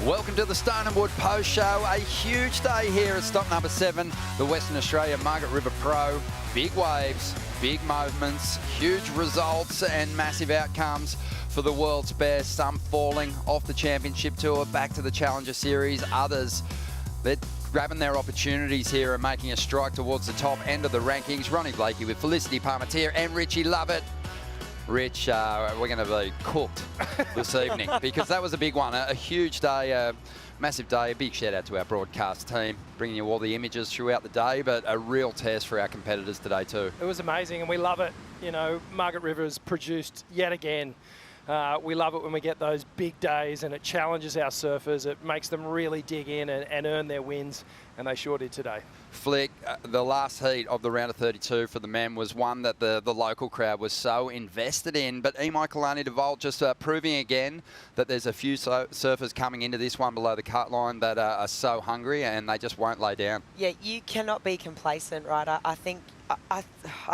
Welcome to the Stone and Wood Post Show. A huge day here at stop number 7, the Western Australia Margaret River Pro. Big waves, big movements, huge results and massive outcomes for the world's best. Some falling off the championship tour back to the Challenger Series. Others, they're grabbing their opportunities here and making a strike towards the top end of the rankings. Ronnie Blakey with Felicity Parmentier and Richie Lovett. Rich, we're going to be cooked this evening because that was a big one, a huge day, a massive day. A big shout out to our broadcast team, bringing you all the images throughout the day, but a real test for our competitors today too. It was amazing and we love it. You know, Margaret River has produced yet again. We love it when we get those big days and it challenges our surfers. It makes them really dig in and earn their wins, and they sure did today. Flick, the last heat of the round of 32 for the men was one that the local crowd was so invested in, but Imaikalani deVault just proving again that there's a few surfers coming into this one below the cut line that are so hungry and they just won't lay down. Yeah, you cannot be complacent, right? I think, I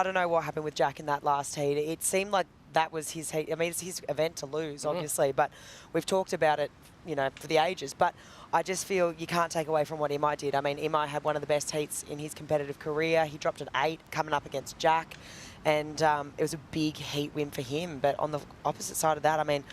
don't know what happened with Jack in that last heat. It seemed like that was his heat. I mean, it's his event to lose, obviously, but we've talked about it, you know, for the ages. But I just feel you can't take away from what Imai did. I mean, Imai had one of the best heats in his competitive career. He dropped an 8 coming up against Jack, and it was a big heat win for him. But on the opposite side of that, I mean,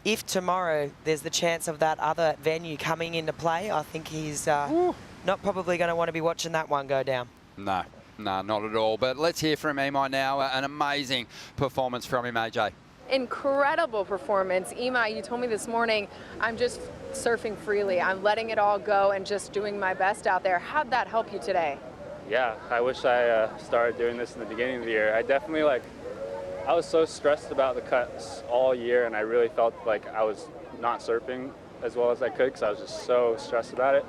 if tomorrow there's the chance of that other venue coming into play, I think he's not probably going to want to be watching that one go down. No. No, not at all. But let's hear from Imai now. An amazing performance from him, AJ. Incredible performance. Imai, you told me this morning, I'm just surfing freely. I'm letting it all go and just doing my best out there. How'd that help you today? Yeah, I wish I started doing this in the beginning of the year. I definitely, I was so stressed about the cuts all year, and I really felt like I was not surfing as well as I could because I was just so stressed about it.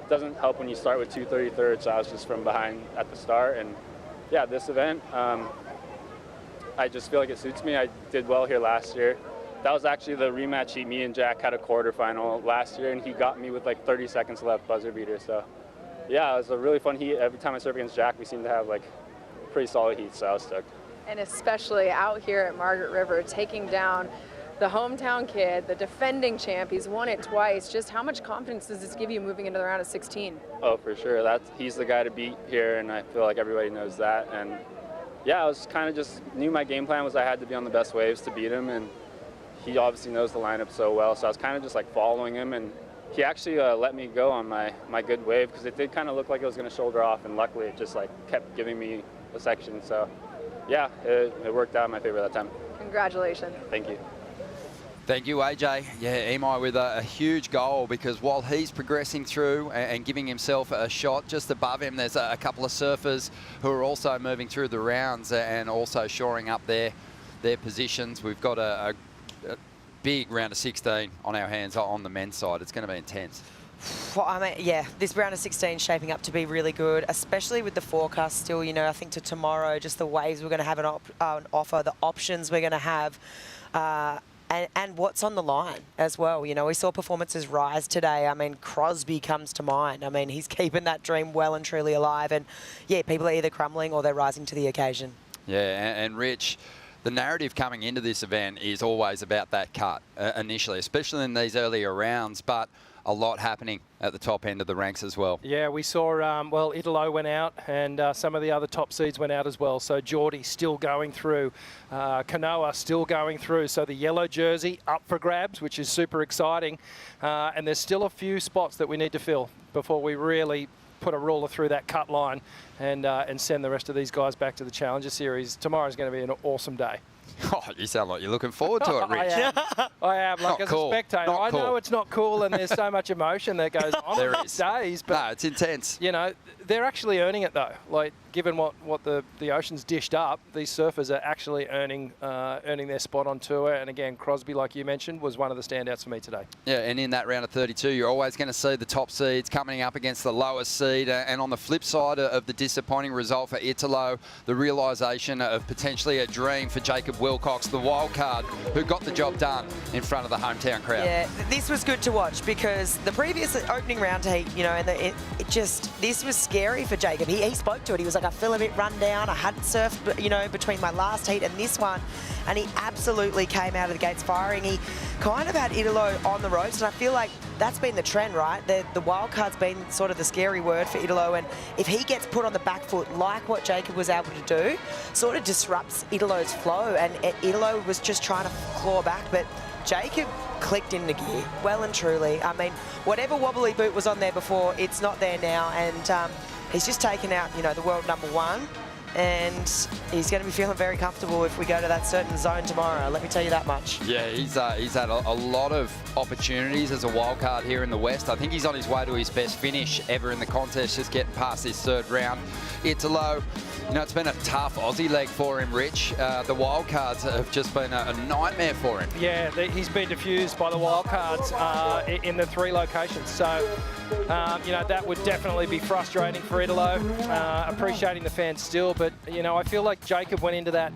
Doesn't help when you start with 2:33, so I was just from behind at the start. And yeah, this event, I just feel like it suits me. I did well here last year. That was actually the rematch heat. Me and Jack had a quarterfinal last year, and he got me with like 30 seconds left, buzzer beater. So yeah, it was a really fun heat. Every time I surf against Jack, we seem to have like pretty solid heats, so I was stoked. And especially out here at Margaret River, taking down the hometown kid, the defending champ, he's won it twice. Just how much confidence does this give you moving into the round of 16? Oh, for sure. He's the guy to beat here, and I feel like everybody knows that. And yeah, I was kind of just knew my game plan was I had to be on the best waves to beat him, and he obviously knows the lineup so well. So I was kind of just like following him, and he actually let me go on my good wave because it did kind of look like it was going to shoulder off, and luckily it just like kept giving me a section. So yeah, it worked out in my favor that time. Congratulations. Thank you. Thank you, AJ. Yeah, Imai with a huge goal because while he's progressing through and giving himself a shot just above him, there's a couple of surfers who are also moving through the rounds and also shoring up their positions. We've got a big round of 16 on our hands on the men's side. It's going to be intense. Well, I mean, yeah, this round of 16 is shaping up to be really good, especially with the forecast still, you know, I think to tomorrow, just the waves we're going to have an offer, the options we're going to have, and what's on the line as well. You know, we saw performances rise today. I mean, Crosby comes to mind. I mean, he's keeping that dream well and truly alive. And, yeah, people are either crumbling or they're rising to the occasion. Yeah, and Rich, the narrative coming into this event is always about that cut initially, especially in these earlier rounds, but a lot happening at the top end of the ranks as well. Yeah, we saw, well, Italo went out and some of the other top seeds went out as well. So Geordie still going through, Kanoa still going through. So the yellow jersey up for grabs, which is super exciting. And there's still a few spots that we need to fill before we really put a ruler through that cut line and send the rest of these guys back to the Challenger Series. Tomorrow's going to be an awesome day. Oh, you sound like you're looking forward to it, Rich. I am like, as a spectator. I know it's not cool and there's so much emotion that goes on there these days. But, no, it's intense. You know, they're actually earning it, though. Like, given what the ocean's dished up, these surfers are actually earning their spot on tour. And, again, Crosby, like you mentioned, was one of the standouts for me today. Yeah, and in that round of 32, you're always going to see the top seeds coming up against the lowest seed. And on the flip side of the disappointing result for Italo, the realisation of potentially a dream for Jacob Willcox, the wildcard, who got the job done in front of the hometown crowd. Yeah, this was good to watch because the previous opening round heat, you know, and this was scary for Jacob. He spoke to it. He was like, like, I feel a bit run down. I hadn't surfed, you know, between my last heat and this one. And he absolutely came out of the gates firing. He kind of had Italo on the ropes, and I feel like that's been the trend, right? The wild card's been sort of the scary word for Italo, and if he gets put on the back foot like what Jacob was able to do, sort of disrupts Italo's flow, and Italo was just trying to claw back, but Jacob clicked into gear, well and truly. I mean, whatever wobbly boot was on there before, it's not there now, and he's just taken out, you know, the world #1. And he's going to be feeling very comfortable if we go to that certain zone tomorrow, let me tell you that much. Yeah, he's had a lot of opportunities as a wild card here in the West. I think he's on his way to his best finish ever in the contest, just getting past this third round. Italo, you know, it's been a tough Aussie leg for him, Rich. The wild cards have just been a nightmare for him. Yeah, he's been diffused by the wild cards in the 3 locations. So, you know, that would definitely be frustrating for Italo. Appreciating the fans still, but, you know, I feel like Jacob went into that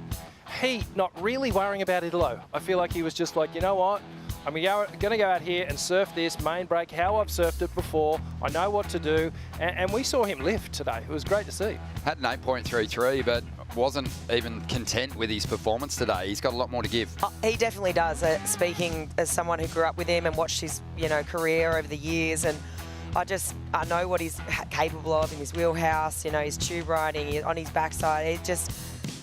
heat not really worrying about Italo. I feel like he was just like, you know what? I'm going to go out here and surf this main break how I've surfed it before. I know what to do. And we saw him lift today. It was great to see. Had an 8.33, but wasn't even content with his performance today. He's got a lot more to give. He definitely does. Speaking as someone who grew up with him and watched his, you know, career over the years, and I know what he's capable of in his wheelhouse, you know, his tube riding, on his backside.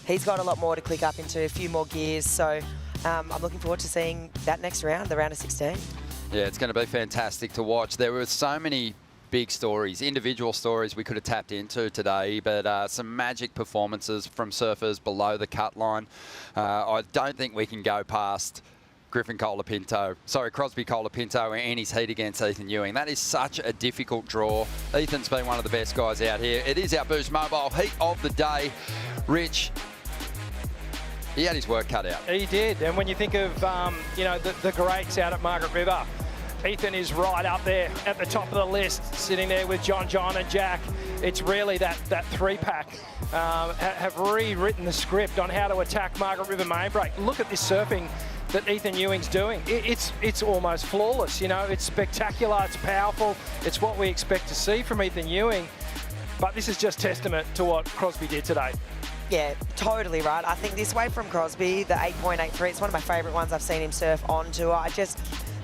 He's got a lot more to click up into, a few more gears. So I'm looking forward to seeing that next round, the round of 16. Yeah, it's going to be fantastic to watch. There were so many big stories, individual stories we could have tapped into today, but some magic performances from surfers below the cut line. I don't think we can go past Crosby Colapinto and his heat against Ethan Ewing. That is such a difficult draw. Ethan's been one of the best guys out here. It is our Boost Mobile heat of the day. Rich, he had his work cut out. He did, and when you think of, you know, the greats out at Margaret River, Ethan is right up there at the top of the list, sitting there with John and Jack. It's really that 3-pack have rewritten the script on how to attack Margaret River main break. Look at this surfing that Ethan Ewing's doing. It's almost flawless, you know. It's spectacular, it's powerful. It's what we expect to see from Ethan Ewing. But this is just testament to what Crosby did today. Yeah, totally right. I think this wave from Crosby, the 8.83, it's one of my favourite ones I've seen him surf on tour.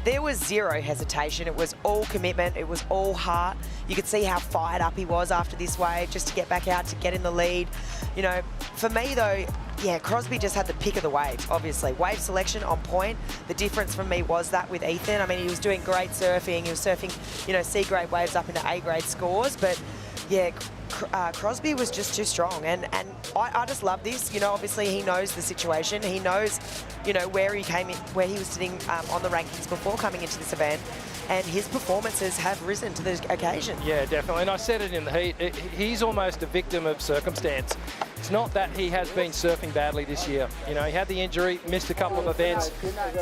There was zero hesitation. It was all commitment. It was all heart. You could see how fired up he was after this wave, just to get back out, to get in the lead. You know, for me though, yeah, Crosby just had the pick of the waves, obviously. Wave selection on point. The difference for me was that with Ethan. I mean, he was doing great surfing. He was surfing, you know, C-grade waves up into A-grade scores. But yeah, Crosby was just too strong. And I just love this. You know, obviously he knows the situation. He knows, you know, where he came in, where he was sitting on the rankings before coming into this event. And his performances have risen to the occasion. Yeah, definitely. And I said it in the heat. He's almost a victim of circumstance. It's not that he has been surfing badly this year. You know, he had the injury, missed a couple of events,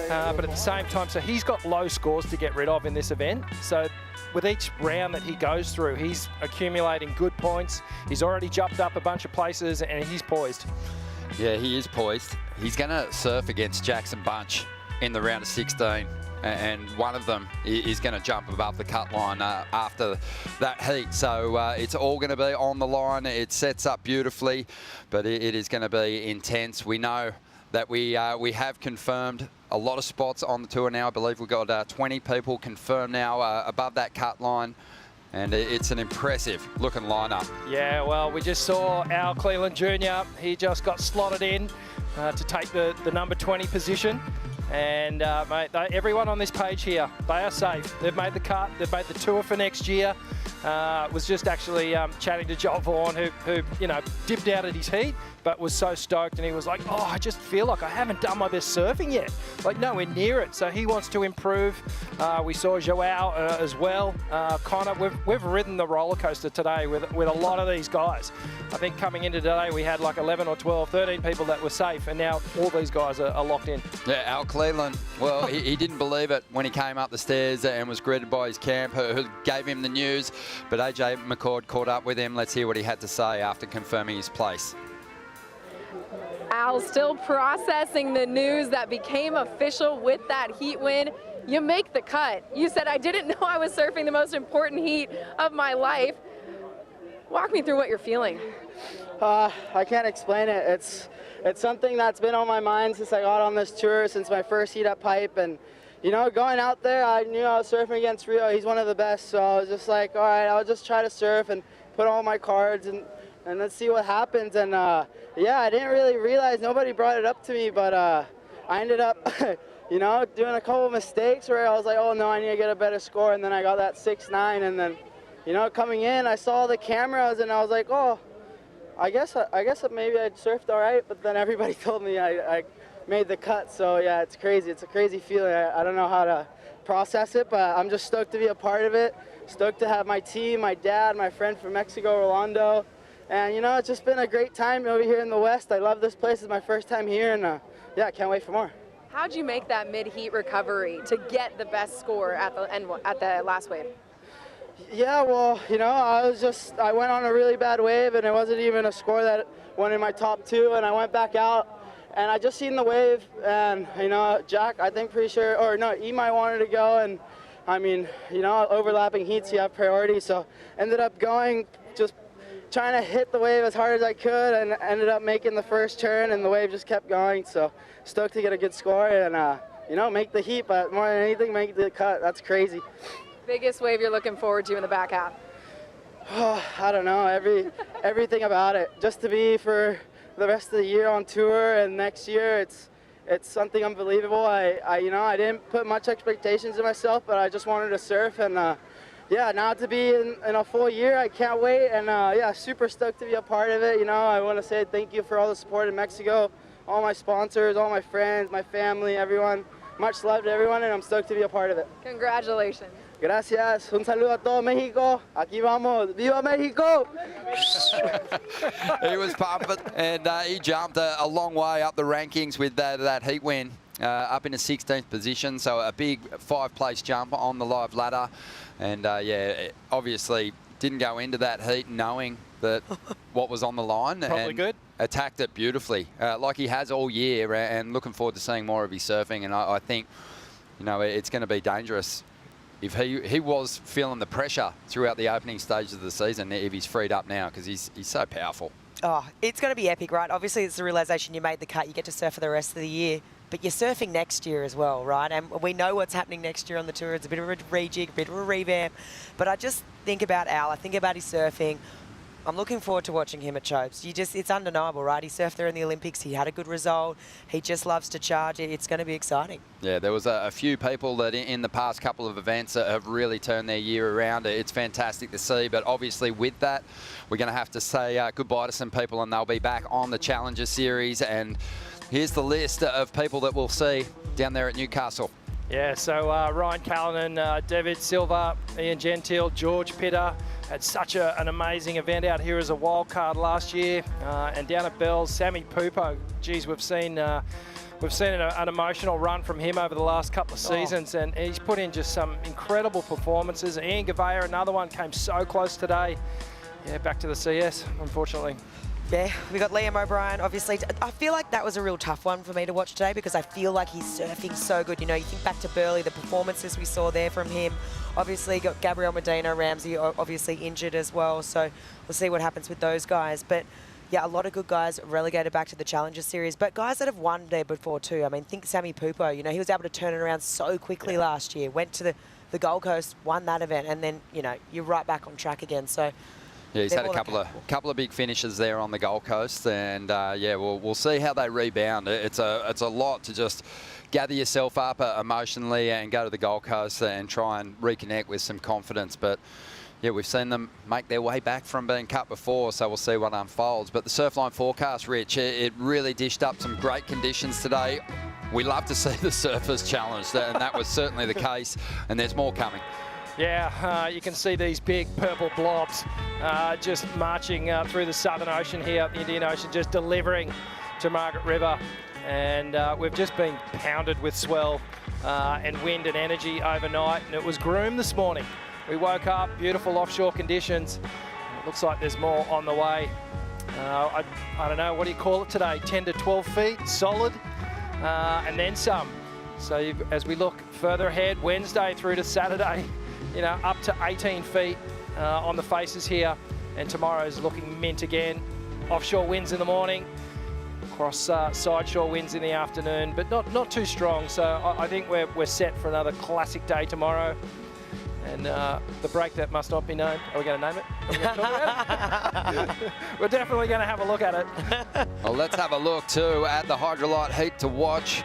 but at the same time, so he's got low scores to get rid of in this event. So with each round that he goes through, he's accumulating good points. He's already jumped up a bunch of places, and he's poised. Yeah, he is poised. He's going to surf against Jackson Bunch in the round of 16. And one of them is going to jump above the cut line after that heat. So it's all going to be on the line. It sets up beautifully, but it is going to be intense. We know that we have confirmed a lot of spots on the tour now. I believe we've got 20 people confirmed now above that cut line. And it's an impressive looking lineup. Yeah, well, we just saw our Cleland Jr. He just got slotted in to take the number 20 position. And mate, everyone on this page here, they are safe. They've made the cut. They've made the tour for next year. Was just actually chatting to Joel Vaughan, who you know, dipped out at his heat, but was so stoked, and he was like, oh, I just feel like I haven't done my best surfing yet. Like, nowhere near it. So he wants to improve. We saw João as well. Connor, we've ridden the roller coaster today with a lot of these guys. I think coming into today, we had like 11 or 12, 13 people that were safe, and now all these guys are locked in. Yeah, Al Cleland, well, he didn't believe it when he came up the stairs and was greeted by his camp, who gave him the news. But AJ McCord caught up with him. Let's hear what he had to say after confirming his place. Al still processing the news that became official with that heat win. You make the cut. You said, I didn't know I was surfing the most important heat of my life. Walk me through what you're feeling. I can't explain it. It's something that's been on my mind since I got on this tour, since my first heat at Pipe. And, you know, going out there, I knew I was surfing against Rio. He's one of the best. So I was just like, all right, I'll just try to surf and put all my cards and let's see what happens. And, yeah, I didn't really realize, nobody brought it up to me, but I ended up, you know, doing a couple of mistakes where I was like, oh, no, I need to get a better score. And then I got that 6-9. And then, you know, coming in, I saw the cameras and I was like, oh, I guess maybe I surfed all right, but then everybody told me I made the cut. So yeah, it's crazy. It's a crazy feeling. I don't know how to process it, but I'm just stoked to be a part of it. Stoked to have my team, my dad, my friend from Mexico, Rolando. And you know, it's just been a great time over here in the West. I love this place. It's my first time here, and yeah, I can't wait for more. How'd you make that mid-heat recovery to get the best score at the last wave? Yeah, well, you know, I went on a really bad wave, and it wasn't even a score that went in my top 2, and I went back out, and I just seen the wave, and, you know, Jack, I think pretty sure, or no, Imai wanted to go, and, I mean, you know, overlapping heats, you have priority, so ended up going, just trying to hit the wave as hard as I could, and ended up making the first turn, and the wave just kept going, so stoked to get a good score, and, you know, make the heat, but more than anything, make the cut. That's crazy. Biggest wave you're looking forward to in the back half? Oh, I don't know, everything about it. Just to be for the rest of the year on tour and next year, it's something unbelievable. You know, I didn't put much expectations in myself, but I just wanted to surf, and yeah, now to be in a full year, I can't wait, and yeah, super stoked to be a part of it. You know, I want to say thank you for all the support in Mexico, all my sponsors, all my friends, my family, everyone. Much love to everyone, and I'm stoked to be a part of it. Congratulations. Gracias. Un saludo a todo México. Aquí vamos. ¡Viva México! He was pumping, and he jumped a long way up the rankings with that heat win. Up in the 16th position, so a big 5-place jump on the live ladder. And yeah, obviously didn't go into that heat knowing that what was on the line. Probably and good. Attacked it beautifully, like he has all year, and looking forward to seeing more of his surfing. And I think, you know, it's going to be dangerous if he was feeling the pressure throughout the opening stages of the season, if he's freed up now, because he's so powerful. Oh, it's going to be epic, right? Obviously, it's the realization you made the cut. You get to surf for the rest of the year. But you're surfing next year as well, right? And we know what's happening next year on the tour. It's a bit of a rejig, a bit of a revamp. But I just think about Al. I think about his surfing. I'm looking forward to watching him at Chopes. It's undeniable, right? He surfed there in the Olympics. He had a good result. He just loves to charge. It's going to be exciting. Yeah, there was a few people that in the past couple of events have really turned their year around. It's fantastic to see, but obviously with that, we're going to have to say goodbye to some people, and they'll be back on the Challenger Series. And here's the list of people that we'll see down there at Newcastle. Yeah, so Ryan Callanan, David Silva, Ian Gentile, George Pitter had such an amazing event out here as a wild card last year. And down at Bells, Sammy Pupo. Geez, we've seen an emotional run from him over the last couple of seasons, and he's put in just some incredible performances. Ian Gavea, another one, came so close today. Yeah, back to the CS, unfortunately. Yeah, we got Liam O'Brien, obviously. I feel like that was a real tough one for me to watch today because I feel like he's surfing so good. You know, you think back to Burley, the performances we saw there from him. Obviously, got Gabriel Medina, Ramsey obviously injured as well. So we'll see what happens with those guys. But yeah, a lot of good guys relegated back to the Challenger Series, but guys that have won there before too. I mean, think Sammy Pupo, you know, he was able to turn it around so quickly last year, went to the Gold Coast, won that event, and then, you know, you're right back on track again. So yeah, he's had a couple of big finishes there on the Gold Coast, and yeah, we'll see how they rebound. It's a lot to just gather yourself up emotionally and go to the Gold Coast and try and reconnect with some confidence. But yeah, we've seen them make their way back from being cut before, so we'll see what unfolds. But the Surfline forecast, Rich, it really dished up some great conditions today. We love to see the surfers challenged, and that was certainly the case, and there's more coming. Yeah, you can see these big purple blobs just marching through the Southern Ocean here, the Indian Ocean, just delivering to Margaret River. And we've just been pounded with swell and wind and energy overnight, and it was Groom this morning. We woke up, beautiful offshore conditions. It looks like there's more on the way. I don't know, what do you call it today? 10 to 12 feet, solid, and then some. So as we look further ahead, Wednesday through to Saturday, you know, up to 18 feet on the faces here. and tomorrow's looking mint again. Offshore winds in the morning, cross side shore winds in the afternoon, but not too strong. So I think we're set for another classic day tomorrow. And the break that must not be known. Are we going to name it? Are we going to talk about it? We're definitely going to have a look at it. Well, let's have a look too at the Hydrolite heat to watch.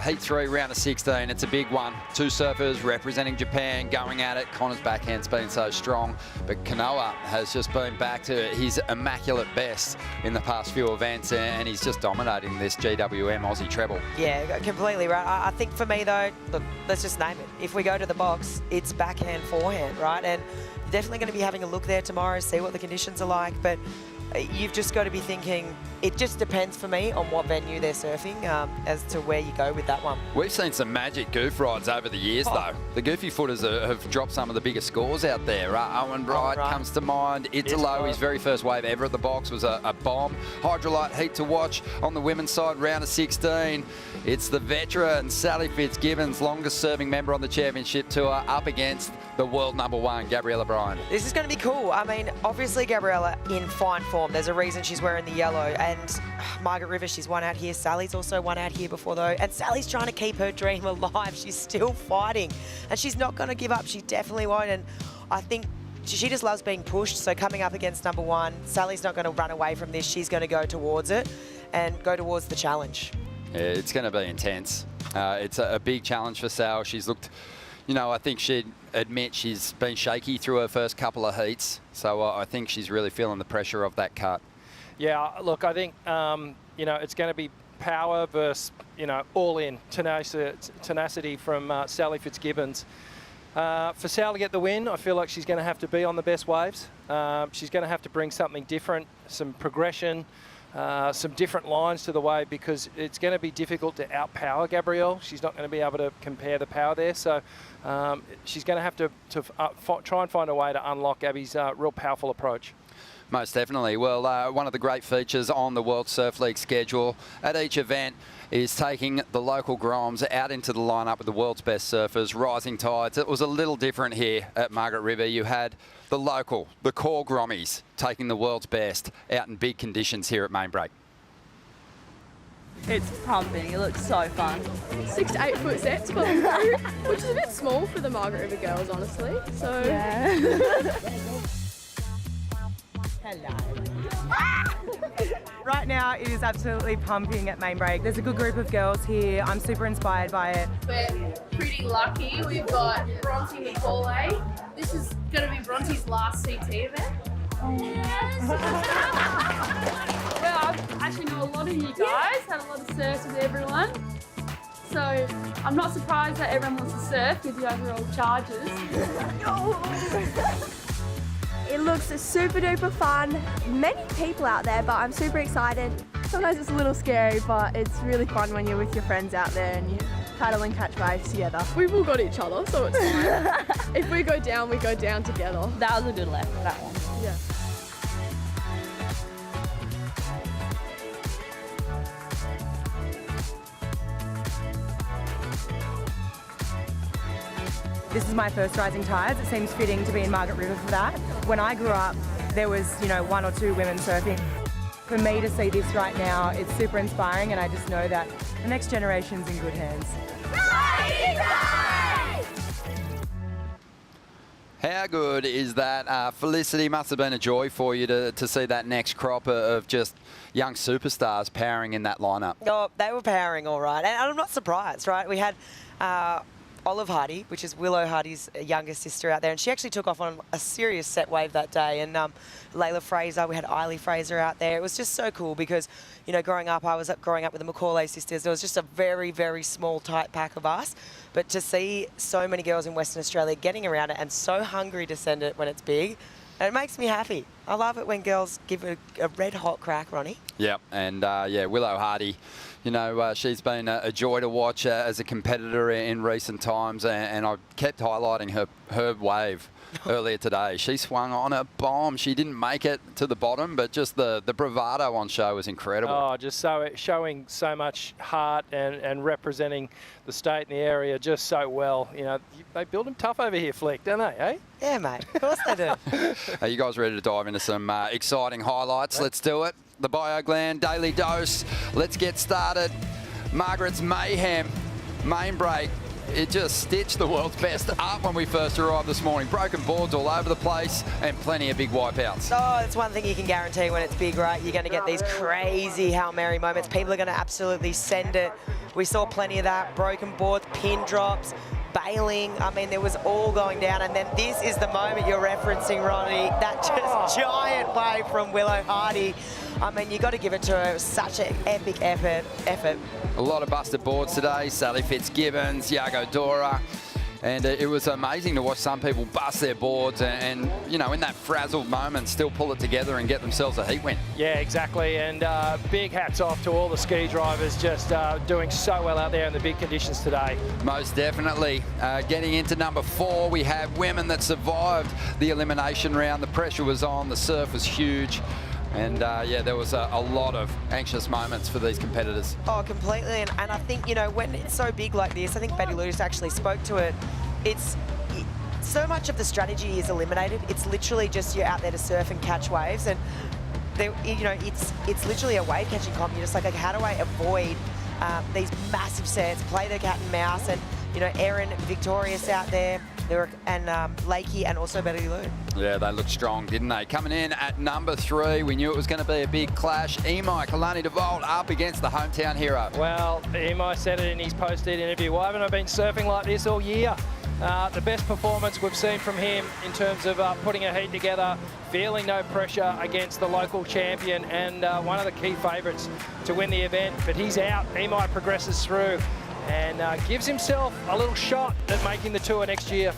Heat 3, round of 16. It's a big one. 2 surfers representing Japan going at it. Connor's backhand's been so strong, but Kanoa has just been back to his immaculate best in the past few events, and he's just dominating this GWM Aussie treble. Yeah, completely right. I think for me though, look, let's just name it. If we go to the box, it's backhand, forehand, right? And definitely going to be having a look there tomorrow, see what the conditions are like, but you've just got to be thinking, it just depends for me on what venue they're surfing as to where you go with that one. We've seen some magic goof rides over the years though. The goofy footers have dropped some of the biggest scores out there. Owen Bright comes to mind. Italo, his very first wave ever at the box was a bomb. Hydrolite heat to watch on the women's side, round of 16. It's the veteran Sally Fitzgibbons, longest serving member on the championship tour, up against the world #1, Gabriella Bryan. This is going to be cool. I mean, obviously Gabriella in fine form. There's a reason she's wearing the yellow. And Margaret River, she's won out here. Sally's also won out here before though. And Sally's trying to keep her dream alive. She's still fighting. And she's not going to give up. She definitely won't. And I think she just loves being pushed. So coming up against #1, Sally's not going to run away from this. She's going to go towards it and go towards the challenge. Yeah, it's going to be intense. It's a big challenge for Sal. She's looked, you know, I think she'd admit she's been shaky through her first couple of heats. So I think she's really feeling the pressure of that cut. Yeah, look, I think, you know, it's going to be power versus, you know, all-in tenacity from Sally Fitzgibbons. For Sal to get the win, I feel like she's going to have to be on the best waves. She's going to have to bring something different, some progression, some different lines to the wave, because it's going to be difficult to outpower Gabrielle. She's not going to be able to compare the power there. So she's going to have to try and find a way to unlock Gabby's real powerful approach. Most definitely. Well, one of the great features on the World Surf League schedule at each event is taking the local groms out into the lineup with the world's best surfers, rising tides. It was a little different here at Margaret River. You had the local, the core grommies, taking the world's best out in big conditions here at Main Break. It's pumping. It looks so fun. 6 to 8 foot sets for them through, which is a bit small for the Margaret River girls, honestly. So yeah. Right now it is absolutely pumping at Main Break. There's a good group of girls here. I'm super inspired by it. We're pretty lucky. We've got Bronte McCauley. This is going to be Bronte's last CT event. Yes. Well, I actually know a lot of you guys, had a lot of surfs with everyone. So I'm not surprised that everyone wants to surf with the overall charges. It looks super duper fun. Many people out there, but I'm super excited. Sometimes it's a little scary, but it's really fun when you're with your friends out there and you paddle and catch waves together. We've all got each other, so it's fine. If we go down together. That was a good left, that one. Yeah. This is my first rising tides. It seems fitting to be in Margaret River for that. When I grew up, there was, you know, 1 or 2 women surfing. For me to see this right now, it's super inspiring, and I just know that the next generation's in good hands. How good is that? Felicity, must have been a joy for you to see that next crop of just young superstars powering in that lineup. Oh, they were powering all right. And I'm not surprised, right? We had Olive Hardy, which is Willow Hardy's younger sister out there, and she actually took off on a serious set wave that day. And Layla Fraser, we had Eiley Fraser out there. It was just so cool because, you know, growing up, I was growing up with the McCauley sisters. There was just a very, very small, tight pack of us. But to see so many girls in Western Australia getting around it and so hungry to send it when it's big, it makes me happy. I love it when girls give it a red hot crack, Ronnie. Yep, and yeah, Willow Hardy, you know, she's been a joy to watch as a competitor in recent times, and I kept highlighting her wave earlier today. She swung on a bomb. She didn't make it to the bottom, but just the bravado on show was incredible. Oh, just showing so much heart and representing the state and the area just so well. You know, they build them tough over here, Flick, don't they, eh? Yeah, mate. Of course they do. Are you guys ready to dive into some exciting highlights? Let's do it. The BioGland Daily Dose. Let's get started. Margaret's Mayhem main break. It just stitched the world's best up when we first arrived this morning. Broken boards all over the place and plenty of big wipeouts. Oh, it's one thing you can guarantee when it's big, right? You're going to get these crazy Hail Mary moments. People are going to absolutely send it. We saw plenty of that. Broken boards, pin drops, bailing. I mean, there was all going down. And then this is the moment you're referencing, Ronnie. That just giant wave from Willow Hardy. I mean, you got to give it to her. It was such an epic effort. A lot of busted boards today. Sally Fitzgibbons, Iago Dora. And it was amazing to watch some people bust their boards and, you know, in that frazzled moment, still pull it together and get themselves a heat win. Yeah, exactly. And big hats off to all the ski drivers just doing so well out there in the big conditions today. Most definitely. Getting into number 4, we have women that survived the elimination round. The pressure was on. The surf was huge. And yeah, there was a lot of anxious moments for these competitors. Oh, completely. And I think, you know, when it's so big like this, I think Bettylou just actually spoke to it. It's so much of the strategy is eliminated. It's literally just you're out there to surf and catch waves. And, you know, it's literally a wave catching comp. You're just like, how do I avoid these massive sets, play the cat and mouse? And, you know, Erin victorious out there. And Lakey and also Bettylou. Yeah, they looked strong, didn't they? Coming in at number 3, we knew it was going to be a big clash. Imaikalani deVault up against the hometown hero. Well, Imai said it in his post-heat interview. Why haven't I been surfing like this all year? The best performance we've seen from him in terms of putting a heat together, feeling no pressure against the local champion and one of the key favourites to win the event. But he's out. Imai progresses through and gives himself a little shot at making the tour next year.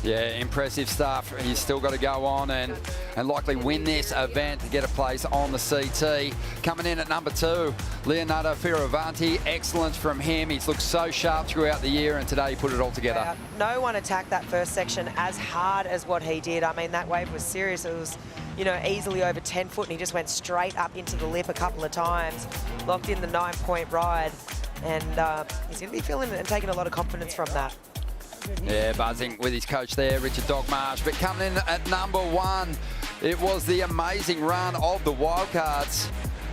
Yeah, impressive stuff. He's still got to go on and likely win this event to get a place on the CT. Coming in at number 2, Leonardo Fioravanti. Excellence from him. He's looked so sharp throughout the year, and today he put it all together. No one attacked that first section as hard as what he did. I mean, that wave was serious. It was, you know, easily over 10 foot, and he just went straight up into the lip a couple of times, locked in the 9-point ride. And he's going to be feeling and taking a lot of confidence from that. Yeah, buzzing with his coach there, Richard Dogmarsh. But coming in at number 1, it was the amazing run of the Wildcards.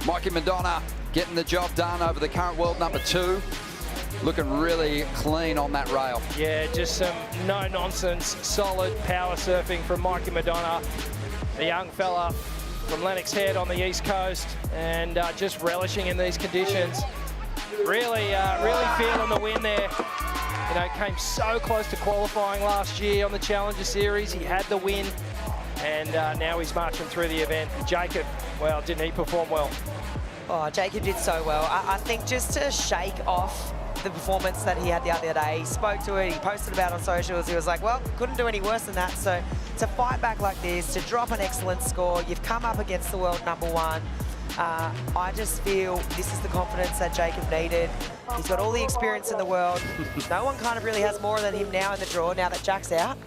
Mikey Madonna getting the job done over the current world number 2. Looking really clean on that rail. Yeah, just some no-nonsense, solid power surfing from Mikey Madonna, the young fella from Lennox Head on the East Coast, and just relishing in these conditions. Really feeling the win there. You know, came so close to qualifying last year on the Challenger Series. He had the win, and now he's marching through the event. Jacob, well, didn't he perform well? Oh, Jacob did so well. I think just to shake off the performance that he had the other day, he spoke to it, he posted about it on socials. He was like, well, couldn't do any worse than that. So to fight back like this, to drop an excellent score, you've come up against the world number 1. I just feel this is the confidence that Jacob needed. He's got all the experience in the world. No one kind of really has more than him now in the draw, now that Jack's out.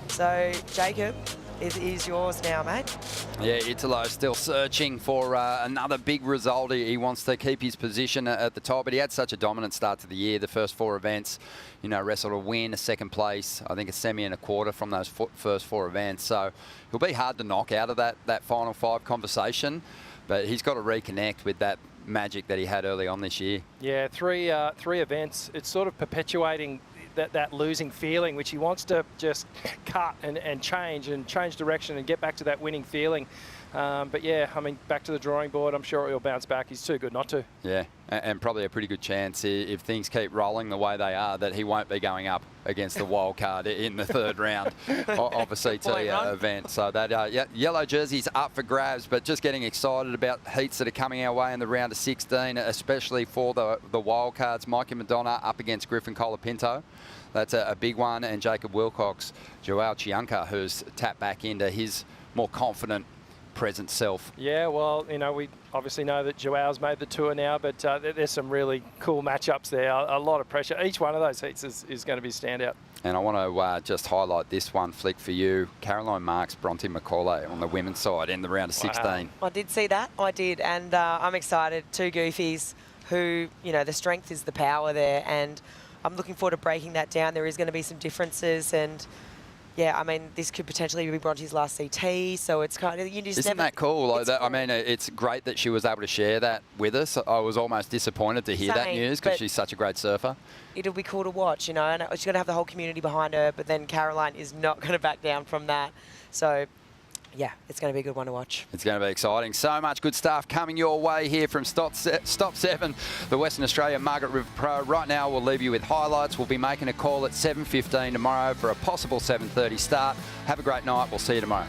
So, Jacob, it is yours now, mate. Yeah, Italo still searching for another big result. He wants to keep his position at the top, but he had such a dominant start to the year. The first 4 events, you know, wrestled a win, a 2nd place, I think a semi and a quarter from those first 4 events. So he'll be hard to knock out of that final 5 conversation. But he's got to reconnect with that magic that he had early on this year. Yeah, 3 events. It's sort of perpetuating that losing feeling, which he wants to just cut and change direction and get back to that winning feeling. But yeah, I mean, back to the drawing board. I'm sure he'll bounce back. He's too good not to. Yeah, and probably a pretty good chance if things keep rolling the way they are that he won't be going up against the Wildcard in the 3rd round of a CT event. So that yellow jersey's up for grabs, but just getting excited about heats that are coming our way in the round of 16, especially for the Wildcards. Mikey Madonna up against Griffin Colapinto. That's a big one, and Jacob Willcox, João Chianca, who's tapped back into his more confident, present self. Yeah, well, you know, we obviously know that Joao's made the tour now, but there's some really cool matchups there. A lot of pressure. Each one of those heats is going to be standout. And I want to just highlight this one flick for you. Caroline Marks, Bronte McCauley on the women's side in the round of 16. Wow. I did see that. I did. And I'm excited. Two goofies who, you know, the strength is the power there. And I'm looking forward to breaking that down. There is going to be some differences. And, yeah, I mean, this could potentially be Bronte's last CT. So it's kind of, you just Isn't that cool? Like that, I mean, it's great that she was able to share that with us. I was almost disappointed to hear that news because she's such a great surfer. It'll be cool to watch, you know, and she's going to have the whole community behind her, but then Caroline is not going to back down from that. So, yeah, it's going to be a good one to watch. It's going to be exciting. So much good stuff coming your way here from Stop 7, the Western Australia Margaret River Pro. Right now, we'll leave you with highlights. We'll be making a call at 7:15 tomorrow for a possible 7:30 start. Have a great night. We'll see you tomorrow.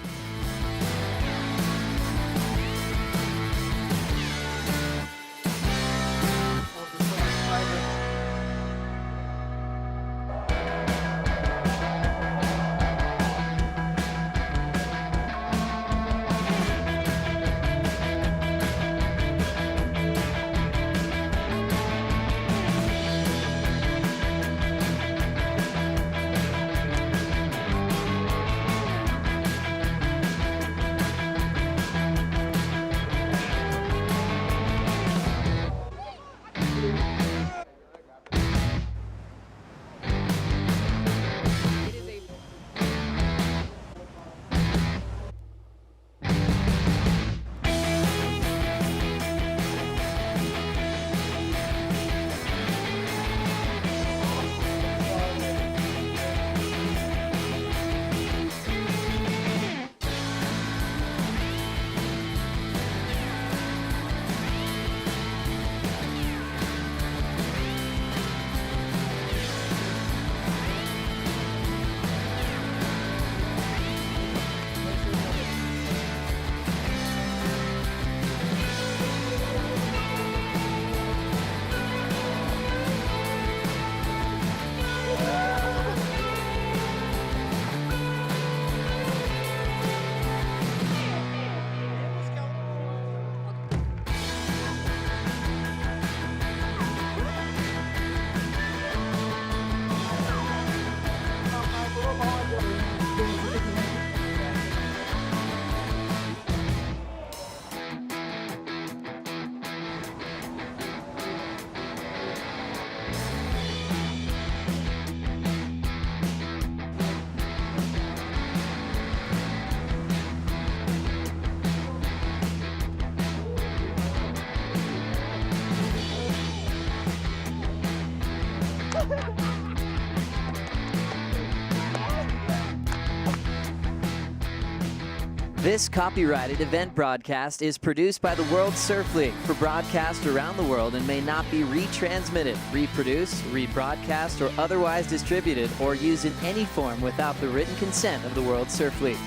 This copyrighted event broadcast is produced by the World Surf League for broadcast around the world and may not be retransmitted, reproduced, rebroadcast, or otherwise distributed or used in any form without the written consent of the World Surf League.